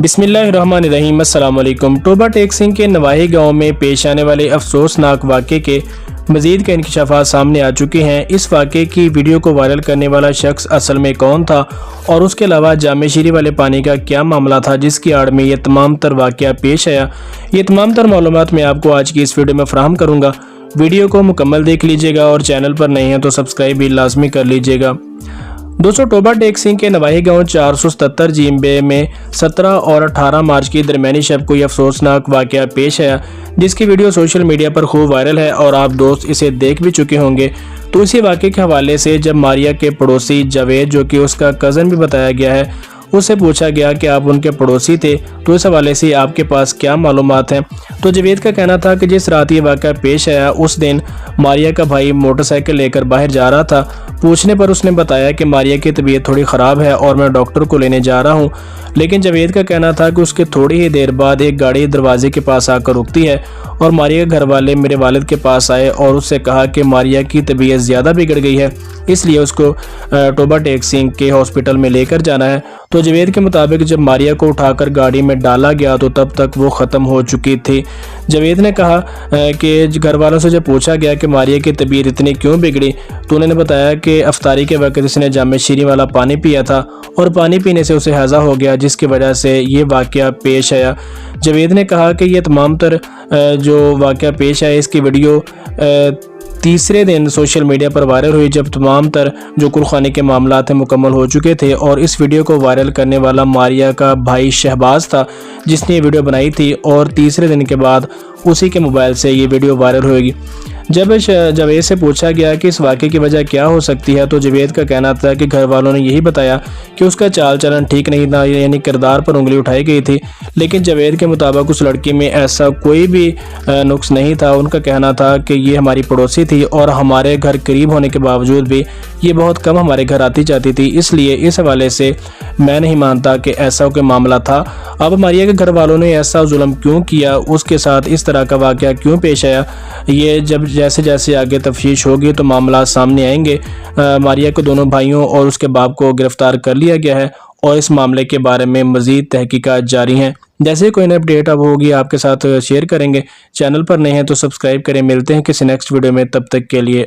बिस्मिल्लाहिर्रहमानिर्रहीम। अस्सलाम वालेकुम। टोबा टेक सिंह के नवाही गांव में पेश आने वाले अफसोसनाक वाक़े के मज़ीद के इंकशाफात सामने आ चुके हैं। इस वाक़े की वीडियो को वायरल करने वाला शख्स असल में कौन था और उसके अलावा जामे शीरी वाले पानी का क्या मामला था जिसकी आड़ में ये तमाम तर वाक़या पेश आया, ये तमाम तर मालूमात मैं आपको आज की इस वीडियो में फ़राहम करूँगा। वीडियो को मुकम्मल देख लीजिएगा और चैनल पर नए हैं तो सब्सक्राइब भी लाजमी कर लीजिएगा। दोस्तों, टोबा टेक सिंह के नवाही गांव 477 जीएमबे में 17 और 18 मार्च की दरमियानी शब को यह अफसोसनाक वाक़या पेश आया जिसकी वीडियो सोशल मीडिया पर खूब वायरल है और आप दोस्त इसे देख भी चुके होंगे। तो इसी वाक़े के हवाले से जब मारिया के पड़ोसी जावेद, जो कि उसका कज़न भी बताया गया है, उससे पूछा गया कि आप उनके पड़ोसी थे, तो इस हवाले से आपके पास क्या मालूमात हैं। तो जावेद का कहना था कि जिस रात ये वाक़या पेश आया उस दिन मारिया का भाई मोटरसाइकिल लेकर बाहर जा रहा था। पूछने पर उसने बताया कि मारिया की तबीयत थोड़ी ख़राब है और मैं डॉक्टर को लेने जा रहा हूँ। लेकिन जावेद का कहना था कि उसके थोड़ी ही देर बाद एक गाड़ी दरवाजे के पास आकर रुकती है और मारिया के घर वाले मेरे वालिद के पास आए और उससे कहा कि मारिया की तबीयत ज़्यादा बिगड़ गई है, इसलिए उसको टोबा टेक सिंह के हॉस्पिटल में लेकर जाना है। तो जावेद के मुताबिक जब मारिया को उठाकर गाड़ी में डाला गया तो तब तक वो ख़त्म हो चुकी थी। जावेद ने कहा कि घर वालों से जब पूछा गया कि मारिया की तबीयत इतनी क्यों बिगड़ी, तो उन्होंने बताया कि अफ्तारी के वक्त इसने जामे शीरी वाला पानी पिया था और पानी पीने से उसे हैज़ा हो गया, जिसकी वजह से ये वाक़या पेश आया। जावेद ने कहा कि ये तमाम तर जो वाक़या पेश आया इसकी वीडियो तीसरे दिन सोशल मीडिया पर वायरल हुई जब तमाम तर जो कुलखानी के मामलात हैं मुकम्मल हो चुके थे और इस वीडियो को वायरल करने वाला मारिया का भाई शहबाज था जिसने ये वीडियो बनाई थी और तीसरे दिन के बाद उसी के मोबाइल से ये वीडियो वायरल होगी। जब जावेद से पूछा गया कि इस वाक़े की वजह क्या हो सकती है तो जावेद का कहना था कि घर वालों ने यही बताया कि उसका चाल चलन ठीक नहीं था, यानी किरदार पर उंगली उठाई गई थी। लेकिन जावेद के मुताबिक उस लड़की में ऐसा कोई भी नुक्स नहीं था। उनका कहना था कि ये हमारी पड़ोसी थी और हमारे घर करीब होने के बावजूद भी ये बहुत कम हमारे घर आती जाती थी, इसलिए इस हवाले से मैं नहीं मानता कि ऐसा कोई मामला था। अब मारिया के घर वालों ने ऐसा जुल्म क्यों किया, उसके साथ इस तरह का वाक़या क्यों पेश आया, ये जब जैसे जैसे आगे तफ्तीश होगी तो मामला सामने आएंगे। मारिया के दोनों भाइयों और उसके बाप को गिरफ्तार कर लिया गया है और इस मामले के बारे में मज़ीद तहकीकात जारी हैं। जैसे कोई नई अपडेट अब होगी आपके साथ शेयर करेंगे। चैनल पर नए हैं तो सब्सक्राइब करें। मिलते हैं किसी नेक्स्ट वीडियो में, तब तक के लिए।